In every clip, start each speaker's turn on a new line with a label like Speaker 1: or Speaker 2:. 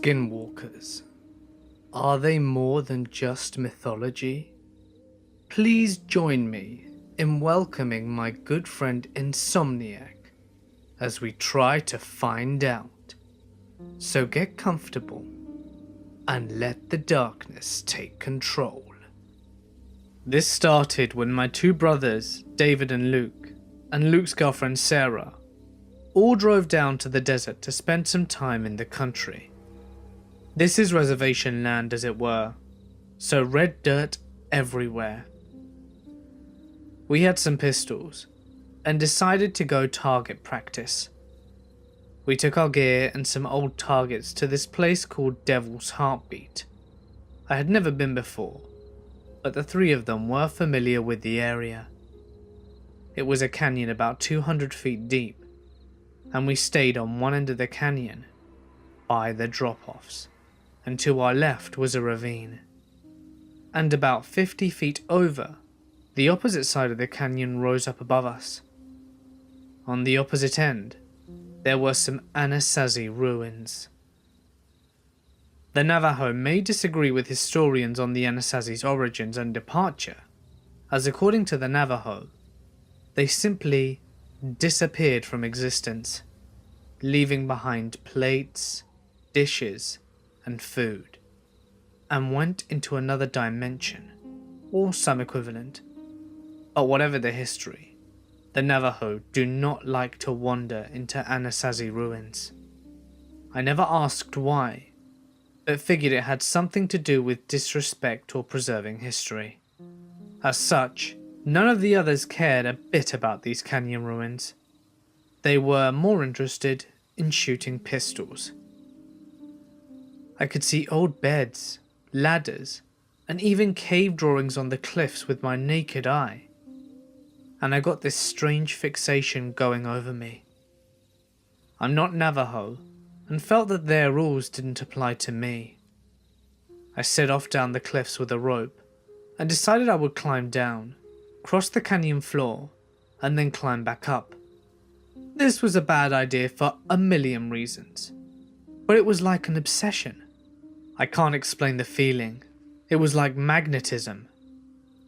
Speaker 1: Skinwalkers. Are they more than just mythology? Please join me in welcoming my good friend Insomniac as we try to find out. So get comfortable and let the darkness take control. This started when my two brothers, David and Luke's girlfriend Sarah, all drove down to the desert to spend some time in the country. This is reservation land, as it were, so red dirt everywhere. We had some pistols and decided to go target practice. We took our gear and some old targets to this place called Devil's Heartbeat. I had never been before, but the three of them were familiar with the area. It was a canyon about 200 feet deep, and we stayed on one end of the canyon by the drop-offs, and to our left was a ravine. And about 50 feet over, the opposite side of the canyon rose up above us. On the opposite end, there were some Anasazi ruins. The Navajo may disagree with historians on the Anasazi's origins and departure, as according to the Navajo, they simply disappeared from existence, leaving behind plates, dishes, and food, and went into another dimension, or some equivalent. But whatever the history, the Navajo do not like to wander into Anasazi ruins. I never asked why, but figured it had something to do with disrespect or preserving history. As such, none of the others cared a bit about these canyon ruins. They were more interested in shooting pistols. I could see old beds, ladders, and even cave drawings on the cliffs with my naked eye. And I got this strange fixation going over me. I'm not Navajo, and felt that their rules didn't apply to me. I set off down the cliffs with a rope, and decided I would climb down, cross the canyon floor, and then climb back up. This was a bad idea for a million reasons, but it was like an obsession. I can't explain the feeling. It was like magnetism.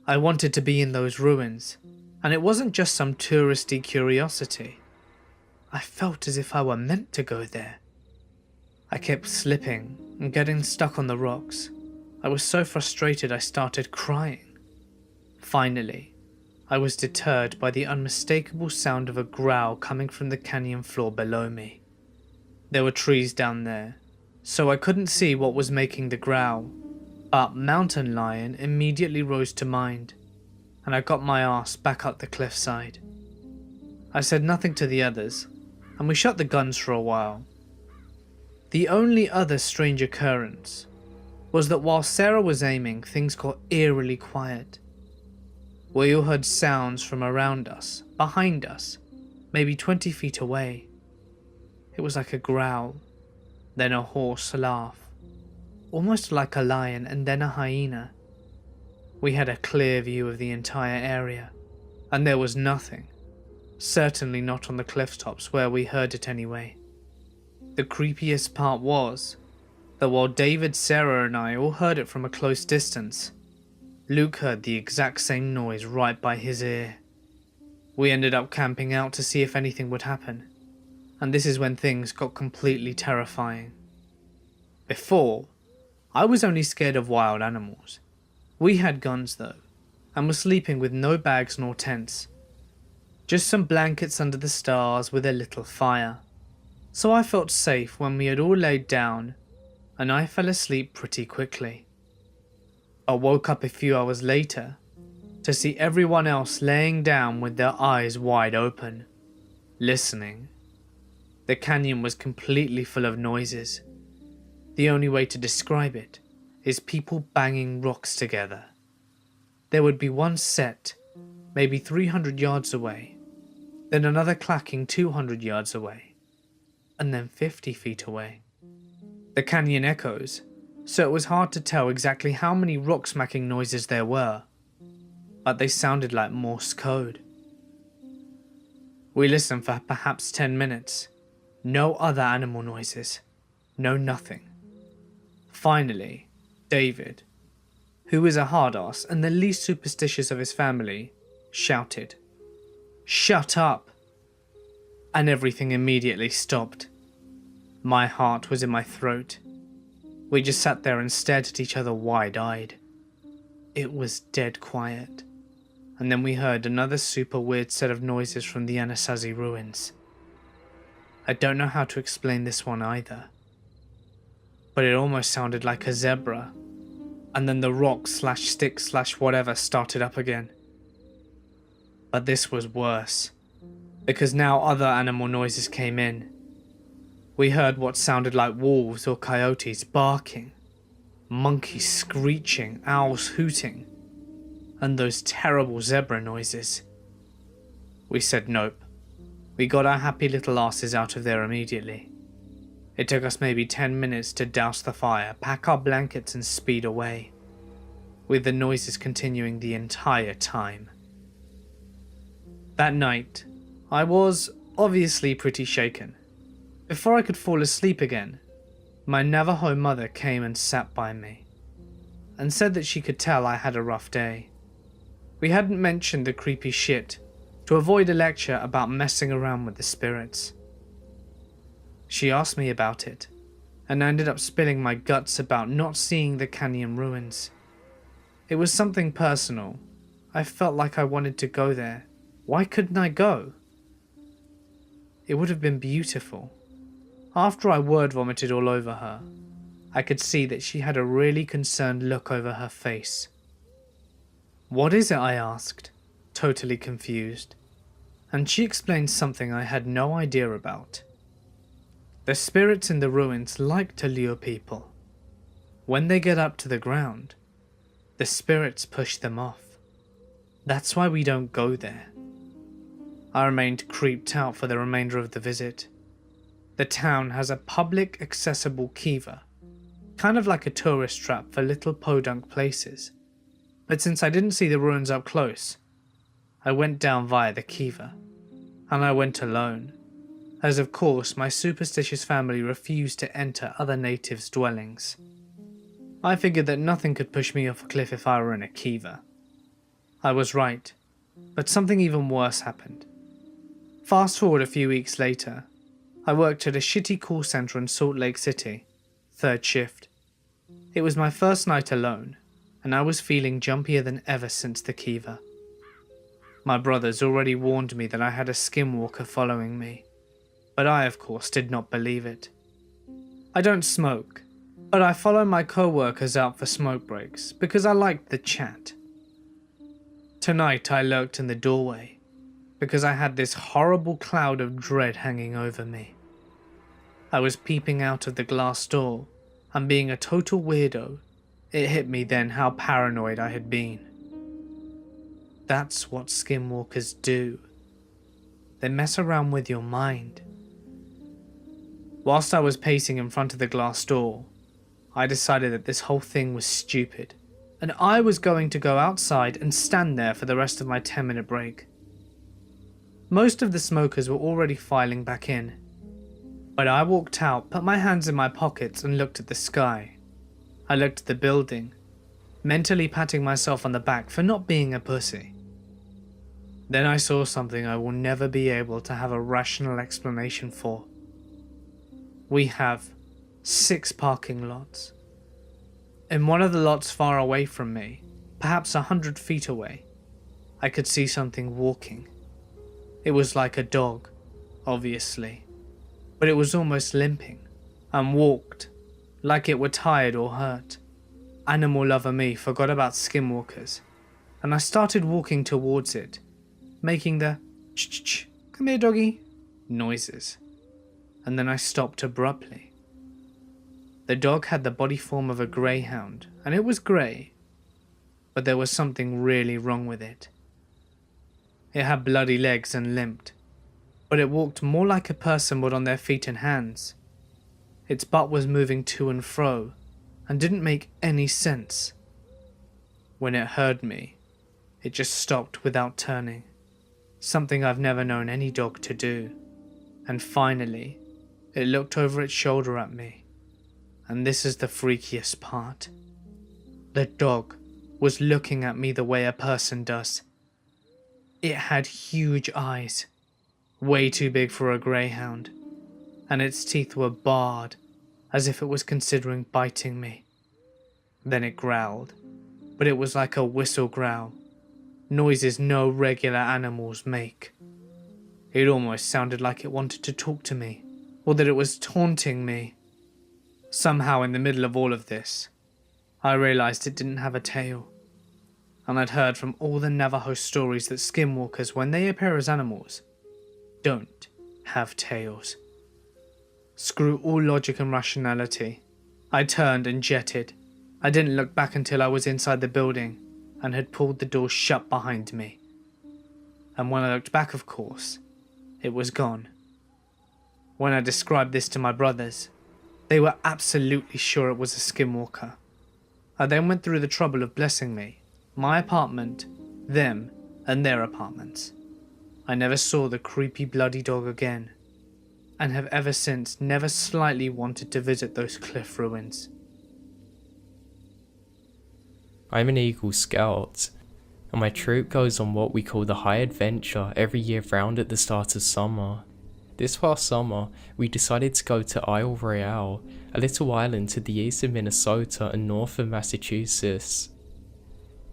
Speaker 1: I wanted to be in those ruins, and it wasn't just some touristy curiosity. I felt as if I were meant to go there. I kept slipping and getting stuck on the rocks. I was so frustrated I started crying. Finally, I was deterred by the unmistakable sound of a growl coming from the canyon floor below me. There were trees down there, so I couldn't see what was making the growl, but mountain lion immediately rose to mind, and I got my ass back up the cliffside. I said nothing to the others, and we shot the guns for a while. The only other strange occurrence was that while Sarah was aiming, things got eerily quiet. We all heard sounds from around us, behind us, maybe 20 feet away. It was like a growl, then a hoarse laugh, almost like a lion, and then a hyena. We had a clear view of the entire area, and there was nothing, certainly not on the cliff tops where we heard it anyway. The creepiest part was that while David, Sarah, and I all heard it from a close distance, Luke heard the exact same noise right by his ear. We ended up camping out to see if anything would happen, and this is when things got completely terrifying. Before, I was only scared of wild animals. We had guns though, and were sleeping with no bags nor tents. Just some blankets under the stars with a little fire. So I felt safe when we had all laid down, and I fell asleep pretty quickly. I woke up a few hours later to see everyone else laying down with their eyes wide open, listening. The canyon was completely full of noises. The only way to describe it is people banging rocks together. There would be one set, maybe 300 yards away, then another clacking 200 yards away, and then 50 feet away. The canyon echoes, so it was hard to tell exactly how many rock smacking noises there were, but they sounded like Morse code. We listened for perhaps 10 minutes. No other animal noises. No nothing. Finally, David, who is a hard-ass and the least superstitious of his family, shouted, "Shut up!" And everything immediately stopped. My heart was in my throat. We just sat there and stared at each other wide-eyed. It was dead quiet. And then we heard another super weird set of noises from the Anasazi ruins. I don't know how to explain this one either, but it almost sounded like a zebra, and then the rock/stick/whatever started up again. But this was worse, because now other animal noises came in. We heard what sounded like wolves or coyotes barking, monkeys screeching, owls hooting, and those terrible zebra noises. We said nope. We got our happy little asses out of there immediately. It took us maybe 10 minutes to douse the fire, pack our blankets and speed away, with the noises continuing the entire time. That night, I was obviously pretty shaken. Before I could fall asleep again, my Navajo mother came and sat by me, and said that she could tell I had a rough day. We hadn't mentioned the creepy shit to avoid a lecture about messing around with the spirits. She asked me about it, and I ended up spilling my guts about not seeing the canyon ruins. It was something personal. I felt like I wanted to go there. Why couldn't I go? It would have been beautiful. After I word vomited all over her, I could see that she had a really concerned look over her face. "What is it?" I asked, totally confused, and she explained something I had no idea about. The spirits in the ruins like to lure people. When they get up to the ground, the spirits push them off. That's why we don't go there. I remained creeped out for the remainder of the visit. The town has a public accessible kiva, kind of like a tourist trap for little podunk places. But since I didn't see the ruins up close, I went down via the kiva, and I went alone, as of course my superstitious family refused to enter other natives' dwellings. I figured that nothing could push me off a cliff if I were in a kiva. I was right, but something even worse happened. Fast forward a few weeks later, I worked at a shitty call center in Salt Lake City, third shift. It was my first night alone, and I was feeling jumpier than ever since the kiva. My brothers already warned me that I had a Skinwalker following me, but I of course did not believe it. I don't smoke, but I follow my co-workers out for smoke breaks because I liked the chat. Tonight I lurked in the doorway because I had this horrible cloud of dread hanging over me. I was peeping out of the glass door, and being a total weirdo, it hit me then how paranoid I had been. That's what Skinwalkers do. They mess around with your mind. Whilst I was pacing in front of the glass door, I decided that this whole thing was stupid, and I was going to go outside and stand there for the rest of my 10-minute break. Most of the smokers were already filing back in, but I walked out, put my hands in my pockets and looked at the sky. I looked at the building, mentally patting myself on the back for not being a pussy. Then I saw something I will never be able to have a rational explanation for. We have 6 parking lots. In one of the lots far away from me, perhaps 100 feet away, I could see something walking. It was like a dog, obviously, but it was almost limping, and walked like it were tired or hurt. Animal lover me forgot about Skinwalkers, and I started walking towards it, making the ch-ch-ch, come here doggy, noises, and then I stopped abruptly. The dog had the body form of a greyhound, and it was grey, but there was something really wrong with it. It had bloody legs and limped, but it walked more like a person would on their feet and hands. Its butt was moving to and fro, and didn't make any sense. When it heard me, it just stopped without turning, something I've never known any dog to do, and finally, it looked over its shoulder at me, And this is the freakiest part. The dog was looking at me the way a person does. It had huge eyes, way too big for a greyhound, and its teeth were barred as if it was considering biting me. Then it growled, but it was like a whistle growl, noises no regular animals make. It almost sounded like it wanted to talk to me, or that it was taunting me. Somehow in the middle of all of this, I realized it didn't have a tail, and I'd heard from all the Navajo stories that skinwalkers, when they appear as animals, don't have tails. Screw all logic and rationality. I turned and jetted. I didn't look back until I was inside the building and had pulled the door shut behind me. And when I looked back, of course, it was gone. When I described this to my brothers, they were absolutely sure it was a skinwalker. I then went through the trouble of blessing me, my apartment, them, and their apartments. I never saw the creepy bloody dog again, and have ever since never slightly wanted to visit those cliff ruins.
Speaker 2: I'm an Eagle Scout, and my troop goes on what we call the High Adventure every year round at the start of summer. This past summer, we decided to go to Isle Royale, a little island to the east of Minnesota and north of Massachusetts.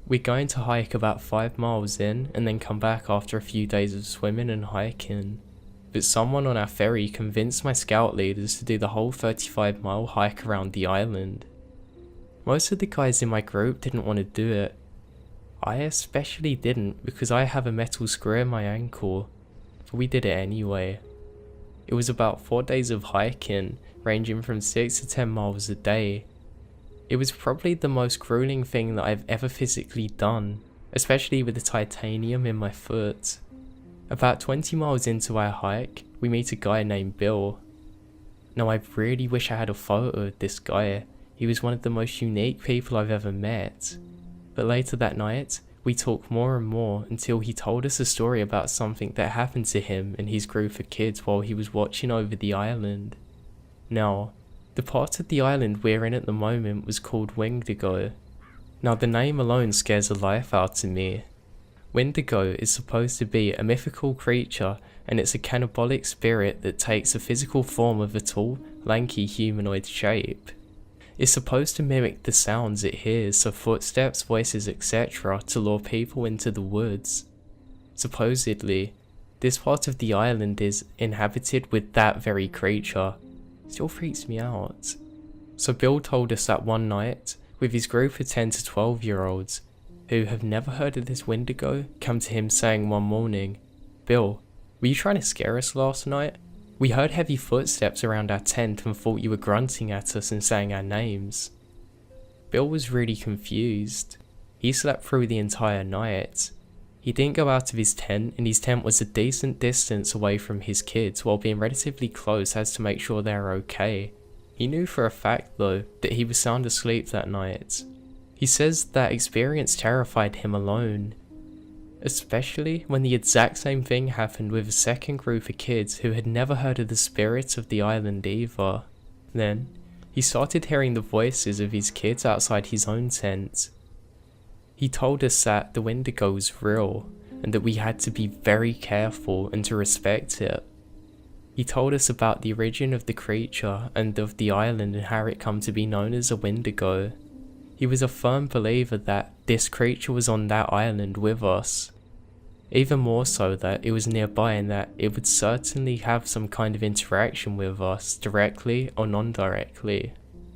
Speaker 2: We're going to hike about 5 miles in and then come back after a few days of swimming and hiking. But someone on our ferry convinced my scout leaders to do the whole 35-mile hike around the island. Most of the guys in my group didn't want to do it. I especially didn't because I have a metal screw in my ankle, but we did it anyway. It was about 4 days of hiking, ranging from 6 to 10 miles a day. It was probably the most grueling thing that I've ever physically done, especially with the titanium in my foot. About 20 miles into our hike, we meet a guy named Bill. Now I really wish I had a photo of this guy. He was one of the most unique people I've ever met. But later that night, we talked more and more until he told us a story about something that happened to him and his group of kids while he was watching over the island. Now, the part of the island we're in at the moment was called Wendigo. Now the name alone scares the life out of me. Wendigo is supposed to be a mythical creature, and it's a cannibalic spirit that takes the physical form of a tall, lanky humanoid shape. It's supposed to mimic the sounds it hears, so footsteps, voices, etc. to lure people into the woods. Supposedly, this part of the island is inhabited with that very creature. Still freaks me out. So Bill told us that one night, with his group of 10 to 12-year-olds, who have never heard of this Wendigo, come to him saying one morning, "Bill, were you trying to scare us last night? We heard heavy footsteps around our tent and thought you were grunting at us and saying our names." Bill was really confused. He slept through the entire night. He didn't go out of his tent, and his tent was a decent distance away from his kids while being relatively close as to make sure they were okay. He knew for a fact though that he was sound asleep that night. He says that experience terrified him alone, especially when the exact same thing happened with a second group of kids who had never heard of the spirits of the island either. Then, he started hearing the voices of his kids outside his own tent. He told us that the Wendigo was real, and that we had to be very careful and to respect it. He told us about the origin of the creature and of the island and how it come to be known as a Wendigo. He was a firm believer that this creature was on that island with us. Even more so that it was nearby and that it would certainly have some kind of interaction with us, directly or non-directly.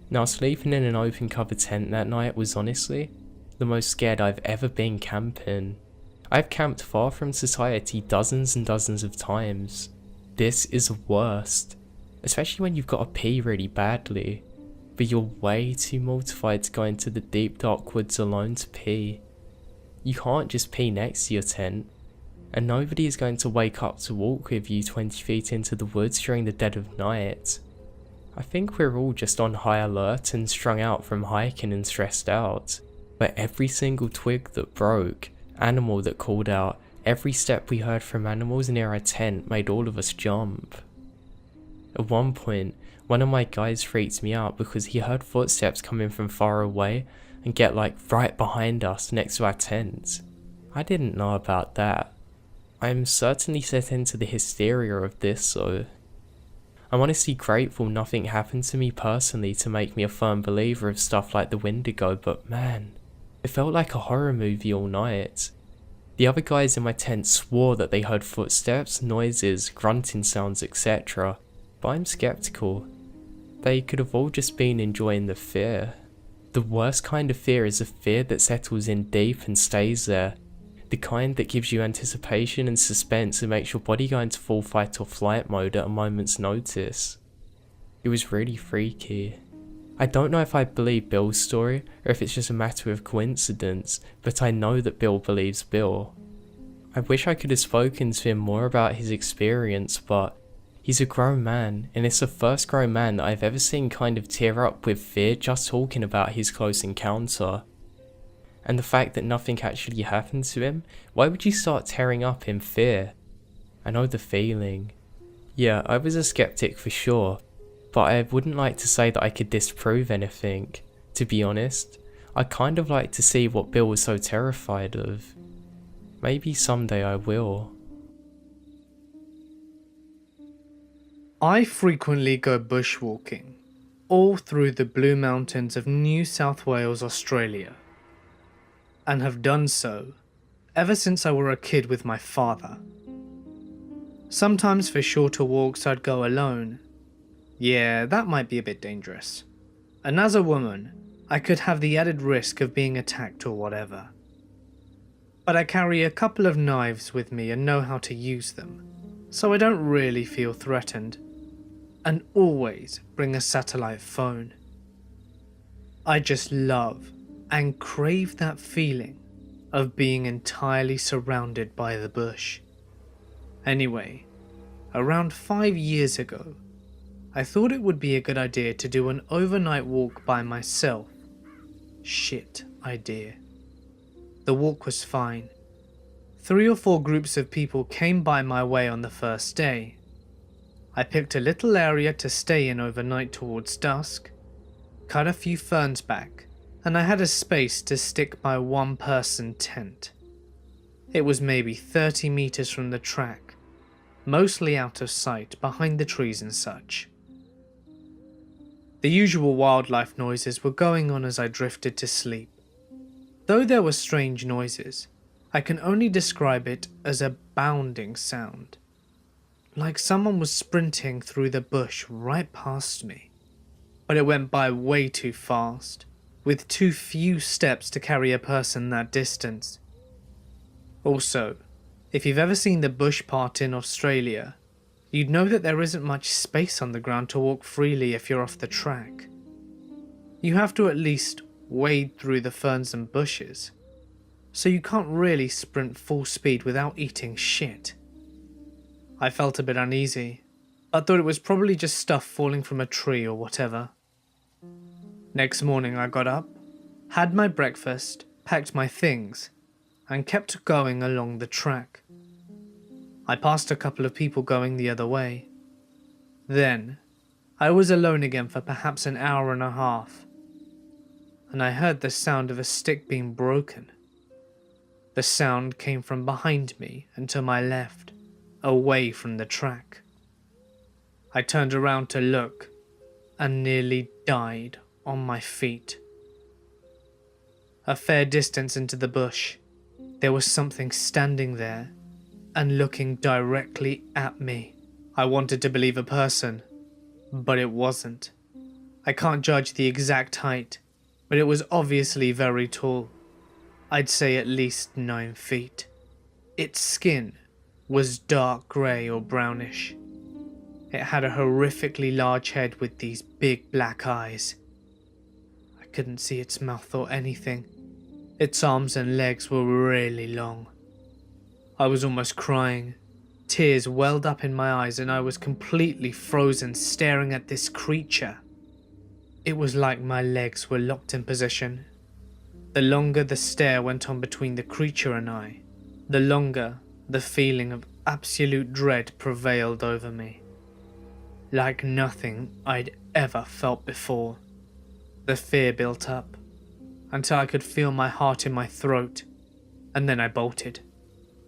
Speaker 2: Now sleeping in an open cover tent that night was honestly the most scared I've ever been camping. I've camped far from society dozens and dozens of times. This is the worst, especially when you've got to pee really badly, but you're way too mortified to go into the deep dark woods alone to pee. You can't just pee next to your tent, and nobody is going to wake up to walk with you 20 feet into the woods during the dead of night. I think we're all just on high alert and strung out from hiking and stressed out, but every single twig that broke, animal that called out, every step we heard from animals near our tent made all of us jump. At one point, One of my guys freaked me out because he heard footsteps coming from far away and get like right behind us next to our tents. I didn't know about that. I'm certainly set into the hysteria of this, so I'm honestly grateful nothing happened to me personally to make me a firm believer of stuff like the Wendigo, but man, it felt like a horror movie all night. The other guys in my tent swore that they heard footsteps, noises, grunting sounds, etc., but I'm skeptical. They could have all just been enjoying the fear. The worst kind of fear is a fear that settles in deep and stays there. The kind that gives you anticipation and suspense and makes your body go into full fight or flight mode at a moment's notice. It was really freaky. I don't know if I believe Bill's story or if it's just a matter of coincidence, but I know that Bill believes Bill. I wish I could have spoken to him more about his experience, but he's a grown man, and it's the first grown man that I've ever seen kind of tear up with fear just talking about his close encounter. And the fact that nothing actually happened to him, why would you start tearing up in fear? I know the feeling. Yeah, I was a skeptic for sure, but I wouldn't like to say that I could disprove anything. To be honest, I'd kind of like to see what Bill was so terrified of. Maybe someday I will.
Speaker 1: I frequently go bushwalking, all through the Blue Mountains of New South Wales, Australia, and have done so ever since I were a kid with my father. Sometimes for shorter walks I'd go alone. Yeah, that might be a bit dangerous. And as a woman, I could have the added risk of being attacked or whatever. But I carry a couple of knives with me and know how to use them, so I don't really feel threatened. And always bring a satellite phone. I just love and crave that feeling of being entirely surrounded by the bush. Anyway, around 5 years ago, I thought it would be a good idea to do an overnight walk by myself. Shit idea. The walk was fine. 3 or 4 groups of people came by my way on the first day. I picked a little area to stay in overnight towards dusk, cut a few ferns back, and I had a space to stick my one-person tent. It was maybe 30 meters from the track, mostly out of sight behind the trees and such. The usual wildlife noises were going on as I drifted to sleep. Though there were strange noises, I can only describe it as a bounding sound, like someone was sprinting through the bush right past me. But it went by way too fast, with too few steps to carry a person that distance. Also, if you've ever seen the bush part in Australia, you'd know that there isn't much space on the ground to walk freely if you're off the track. You have to at least wade through the ferns and bushes, so you can't really sprint full speed without eating shit. I felt a bit uneasy. I thought it was probably just stuff falling from a tree or whatever. Next morning I got up, had my breakfast, packed my things, and kept going along the track. I passed a couple of people going the other way. Then, I was alone again for perhaps an hour and a half, and I heard the sound of a stick being broken. The sound came from behind me and to my left, away from the track. I turned around to look, and nearly died on my feet. A fair distance into the bush, there was something standing there and looking directly at me. I wanted to believe a person, but it wasn't. I can't judge the exact height, but it was obviously very tall. I'd say at least 9 feet. Its skin was dark grey or brownish. It had a horrifically large head with these big black eyes. I couldn't see its mouth or anything. Its arms and legs were really long. I was almost crying. Tears welled up in my eyes and I was completely frozen staring at this creature. It was like my legs were locked in position. The longer the stare went on between the creature and I, the longer the feeling of absolute dread prevailed over me. like nothing I'd ever felt before. The fear built up until I could feel my heart in my throat, and then I bolted.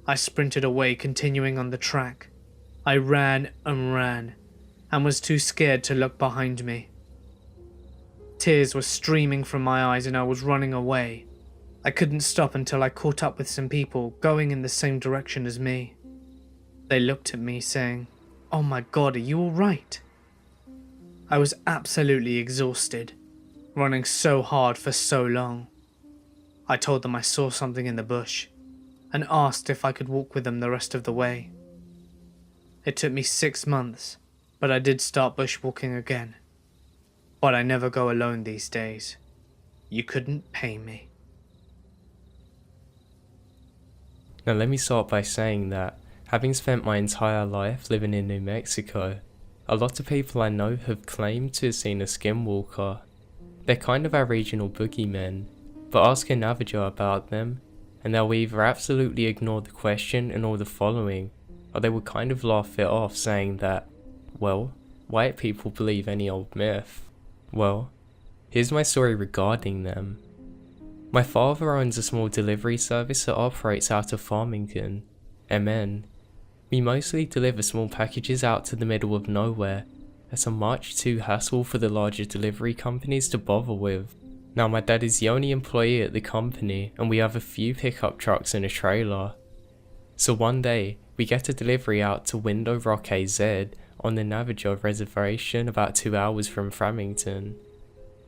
Speaker 1: I sprinted away, continuing on the track. I ran and was too scared to look behind me. Tears were streaming from my eyes and I was running away. I couldn't stop until I caught up with some people going in the same direction as me. They looked at me saying, "Oh my God, are you alright?" I was absolutely exhausted, running so hard for so long. I told them I saw something in the bush and asked if I could walk with them the rest of the way. It took me 6 months, but I did start bushwalking again. But I never go alone these days. You couldn't pay me.
Speaker 2: Now let me start by saying that, having spent my entire life living in New Mexico, a lot of people I know have claimed to have seen a Skinwalker. They're kind of our regional boogeymen, but ask a Navajo about them, and they'll either absolutely ignore the question and all the following, or they will kind of laugh it off saying that, well, white people believe any old myth. Well, here's my story regarding them. My father owns a small delivery service that operates out of Farmington, MN. We mostly deliver small packages out to the middle of nowhere, as are much too hassle for the larger delivery companies to bother with. Now my dad is the only employee at the company and we have a few pickup trucks and a trailer. So one day, we get a delivery out to Window Rock AZ on the Navajo reservation about 2 hours from Farmington.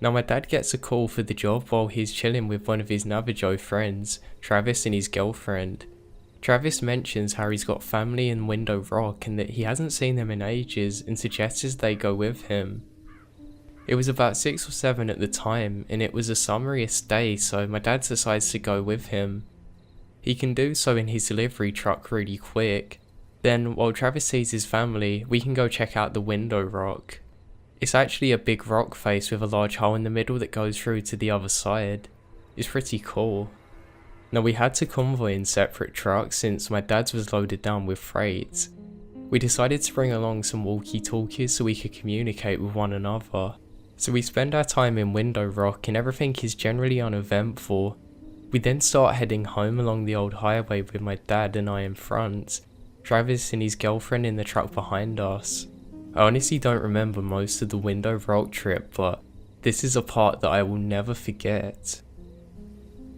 Speaker 2: Now my dad gets a call for the job while he's chilling with one of his Navajo friends, Travis and his girlfriend. Travis mentions how he's got family in Window Rock and that he hasn't seen them in ages and suggests they go with him. It was about 6 or 7 at the time and it was a summeriest day, so my dad decides to go with him. He can do so in his delivery truck really quick. Then while Travis sees his family, we can go check out the Window Rock. It's actually a big rock face with a large hole in the middle that goes through to the other side. It's pretty cool. Now we had to convoy in separate trucks since my dad's was loaded down with freight. We decided to bring along some walkie-talkies so we could communicate with one another. So we spend our time in Window Rock and everything is generally uneventful. We then start heading home along the old highway with my dad and I in front, Travis and his girlfriend in the truck behind us. I honestly don't remember most of the Window Rock trip, but this is a part that I will never forget.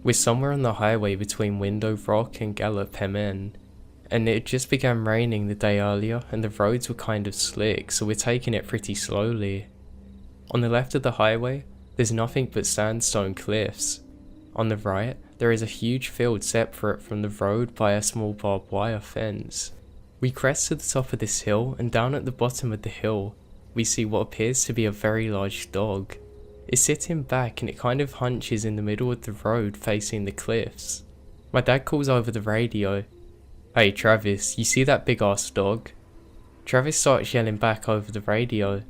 Speaker 2: We're somewhere on the highway between Window Rock and Gallup MN, and it just began raining the day earlier and the roads were kind of slick, so we're taking it pretty slowly. On the left of the highway, there's nothing but sandstone cliffs. On the right, there is a huge field separate from the road by a small barbed wire fence. We crest to the top of this hill, and down at the bottom of the hill, we see what appears to be a very large dog. It's sitting back and it kind of hunches in the middle of the road facing the cliffs. My dad calls over the radio, "Hey Travis, you see that big ass dog?" Travis starts yelling back over the radio,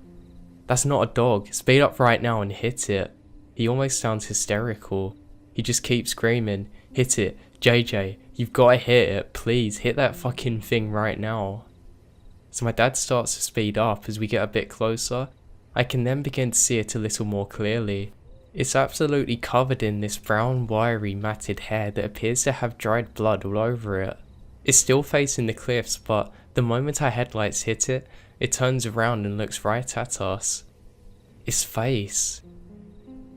Speaker 2: "That's not a dog, speed up right now and hit it." He almost sounds hysterical. He just keeps screaming, "Hit it, JJ, you've got to hit it, please, hit that fucking thing right now." So my dad starts to speed up. As we get a bit closer, I can then begin to see it a little more clearly. It's absolutely covered in this brown wiry matted hair that appears to have dried blood all over it. It's still facing the cliffs, but the moment our headlights hit it, it turns around and looks right at us. Its face.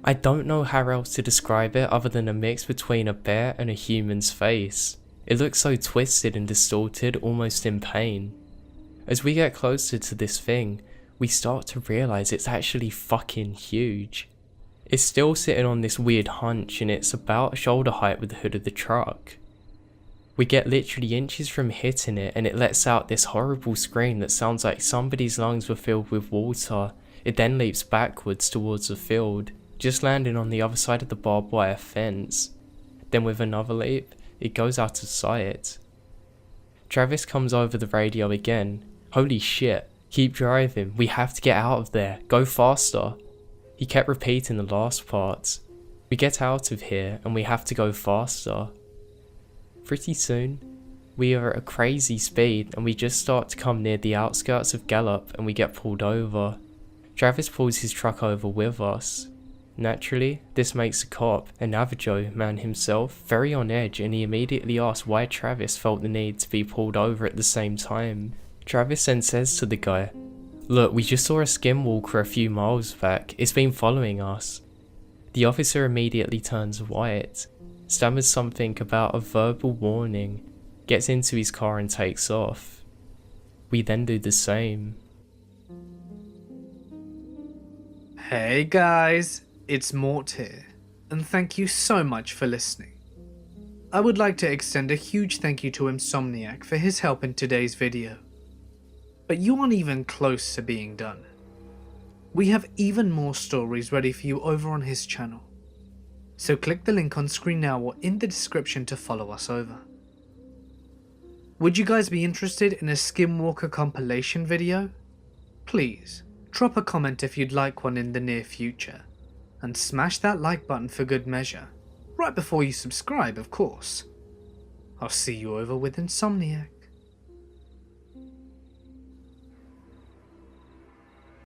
Speaker 2: I don't know how else to describe it other than a mix between a bear and a human's face. It looks so twisted and distorted, almost in pain. As we get closer to this thing, we start to realise it's actually fucking huge. It's still sitting on this weird hunch and it's about shoulder height with the hood of the truck. We get literally inches from hitting it and it lets out this horrible scream that sounds like somebody's lungs were filled with water. It then leaps backwards towards the field, just landing on the other side of the barbed wire fence. Then with another leap, it goes out of sight. Travis comes over the radio again. "Holy shit, keep driving, we have to get out of there, go faster." He kept repeating the last part. We get out of here and we have to go faster. Pretty soon, We are at a crazy speed and we just start to come near the outskirts of Gallup and we get pulled over. Travis pulls his truck over with us. Naturally, this makes the cop, a Navajo man himself, very on edge, and he immediately asks why Travis felt the need to be pulled over at the same time. Travis then says to the guy, "Look, we just saw a Skinwalker a few miles back, it's been following us." The officer immediately turns white, stammers something about a verbal warning, gets into his car and takes off. We then do the same.
Speaker 1: Hey guys, it's Mort here, and thank you so much for listening. I would like to extend a huge thank you to Insomniac for his help in today's video. But you aren't even close to being done. We have even more stories ready for you over on his channel. So click the link on screen now or in the description to follow us over. Would you guys be interested in a Skinwalker compilation video? Please, drop a comment if you'd like one in the near future. And smash that like button for good measure. Right before you subscribe, of course. I'll see you over with Insomniac.